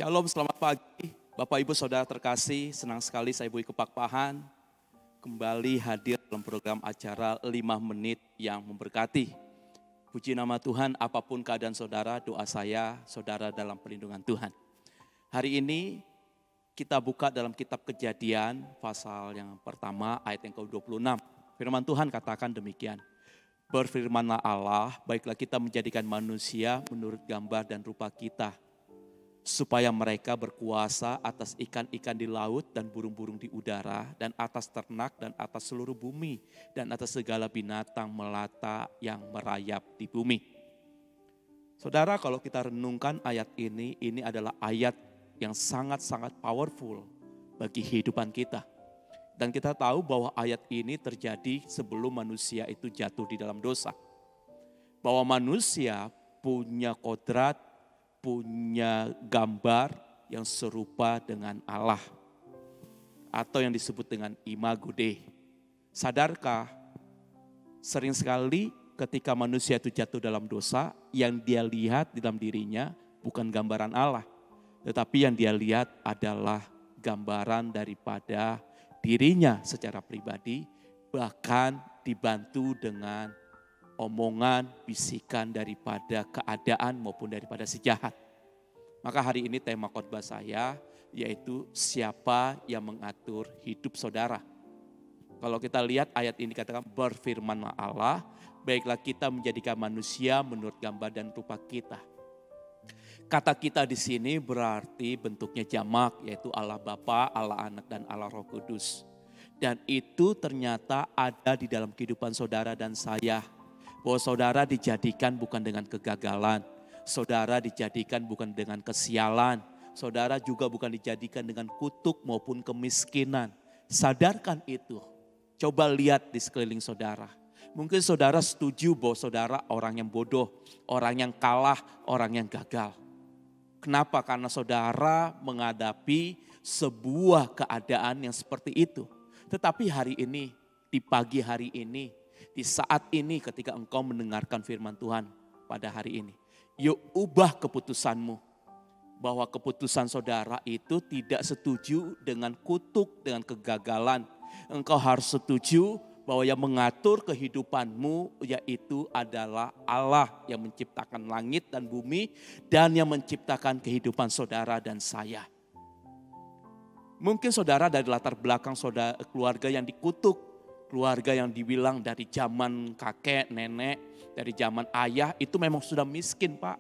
Shalom, selamat pagi. Bapak Ibu Saudara terkasih, senang sekali saya Bui Kepakpahan kembali hadir dalam program acara 5 menit yang memberkati. Puji nama Tuhan, apapun keadaan saudara, doa saya, saudara dalam perlindungan Tuhan. Hari ini kita buka dalam kitab Kejadian, pasal yang pertama, ayat yang ke-26. Firman Tuhan katakan demikian. Berfirmanlah Allah, baiklah kita menjadikan manusia menurut gambar dan rupa kita, supaya mereka berkuasa atas ikan-ikan di laut dan burung-burung di udara, dan atas ternak dan atas seluruh bumi, dan atas segala binatang melata yang merayap di bumi. Saudara, kalau kita renungkan ayat ini adalah ayat yang sangat-sangat powerful bagi kehidupan kita. Dan kita tahu bahwa ayat ini terjadi sebelum manusia itu jatuh di dalam dosa. Bahwa manusia punya kodrat, punya gambar yang serupa dengan Allah. Atau yang disebut dengan imago Dei. Sadarkah, sering sekali ketika manusia itu jatuh dalam dosa, yang dia lihat di dalam dirinya bukan gambaran Allah. Tetapi yang dia lihat adalah gambaran daripada dirinya secara pribadi, bahkan dibantu dengan omongan, bisikan daripada keadaan maupun daripada si jahat. Maka hari ini tema khotbah saya yaitu siapa yang mengatur hidup saudara. Kalau kita lihat ayat ini katakan berfirmanlah Allah, baiklah kita menjadikan manusia menurut gambar dan rupa kita. Kata kita di sini berarti bentuknya jamak, yaitu Allah Bapa, Allah Anak, dan Allah Roh Kudus. Dan itu ternyata ada di dalam kehidupan saudara dan saya. Bahwa saudara dijadikan bukan dengan kegagalan. Saudara dijadikan bukan dengan kesialan. Saudara juga bukan dijadikan dengan kutuk maupun kemiskinan. Sadarkan itu. Coba lihat di sekeliling saudara. Mungkin saudara setuju bahwa saudara orang yang bodoh, orang yang kalah, orang yang gagal. Kenapa? Karena saudara menghadapi sebuah keadaan yang seperti itu. Tetapi hari ini, di pagi hari ini, di saat ini ketika engkau mendengarkan firman Tuhan pada hari ini. Yuk ubah keputusanmu. Bahwa keputusan saudara itu tidak setuju dengan kutuk, dengan kegagalan. Engkau harus setuju bahwa yang mengatur kehidupanmu yaitu adalah Allah yang menciptakan langit dan bumi dan yang menciptakan kehidupan saudara dan saya. Mungkin saudara dari latar belakang saudara, keluarga yang dikutuk, keluarga yang dibilang dari zaman kakek, nenek, dari zaman ayah itu memang sudah miskin Pak.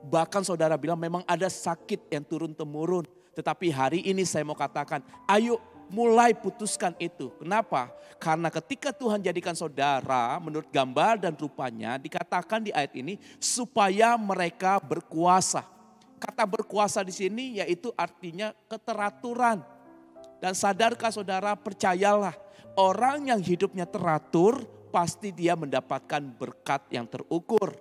Bahkan saudara bilang memang ada sakit yang turun-temurun. Tetapi hari ini saya mau katakan, ayo mulai putuskan itu. Kenapa? Karena ketika Tuhan jadikan saudara menurut gambar dan rupanya dikatakan di ayat ini supaya mereka berkuasa. Kata berkuasa di sini yaitu artinya keteraturan. Dan sadarkah saudara, percayalah orang yang hidupnya teratur pasti dia mendapatkan berkat yang terukur.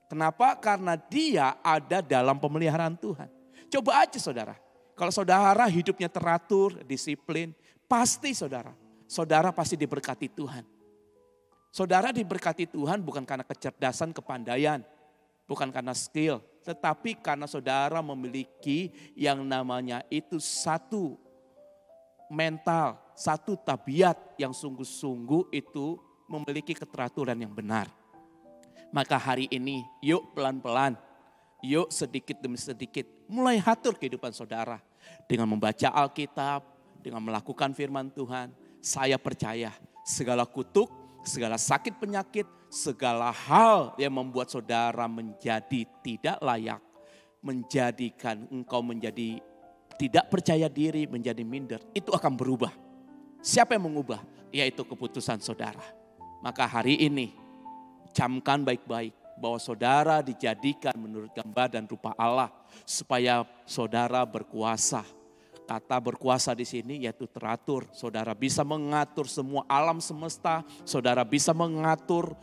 Kenapa? Karena dia ada dalam pemeliharaan Tuhan. Coba aja saudara. Kalau saudara hidupnya teratur, disiplin, pasti saudara pasti diberkati Tuhan. Saudara diberkati Tuhan bukan karena kecerdasan, kepandaian, bukan karena skill, tetapi karena saudara memiliki yang namanya itu satu mental, satu tabiat yang sungguh-sungguh itu memiliki keteraturan yang benar. Maka hari ini yuk pelan-pelan, yuk sedikit demi sedikit mulai atur kehidupan saudara. Dengan membaca Alkitab, dengan melakukan firman Tuhan, saya percaya segala kutuk, segala sakit penyakit, segala hal yang membuat saudara menjadi tidak layak, menjadikan engkau menjadi tidak percaya diri, menjadi minder, itu akan berubah. Siapa yang mengubah? Yaitu keputusan saudara. Maka hari ini, camkan baik-baik bahwa saudara dijadikan menurut gambar dan rupa Allah supaya saudara berkuasa. Kata berkuasa di sini yaitu teratur. Saudara bisa mengatur semua alam semesta, saudara bisa mengatur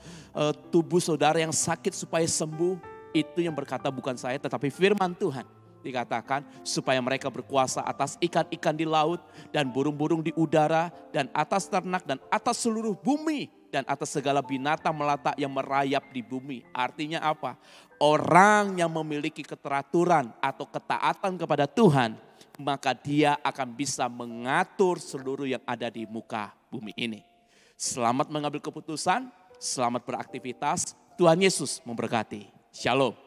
tubuh saudara yang sakit supaya sembuh. Itu yang berkata bukan saya tetapi firman Tuhan. Dikatakan supaya mereka berkuasa atas ikan-ikan di laut dan burung-burung di udara dan atas ternak dan atas seluruh bumi dan atas segala binatang melata yang merayap di bumi. Artinya apa? Orang yang memiliki keteraturan atau ketaatan kepada Tuhan, maka dia akan bisa mengatur seluruh yang ada di muka bumi ini. Selamat mengambil keputusan, selamat beraktivitas. Tuhan Yesus memberkati. Shalom.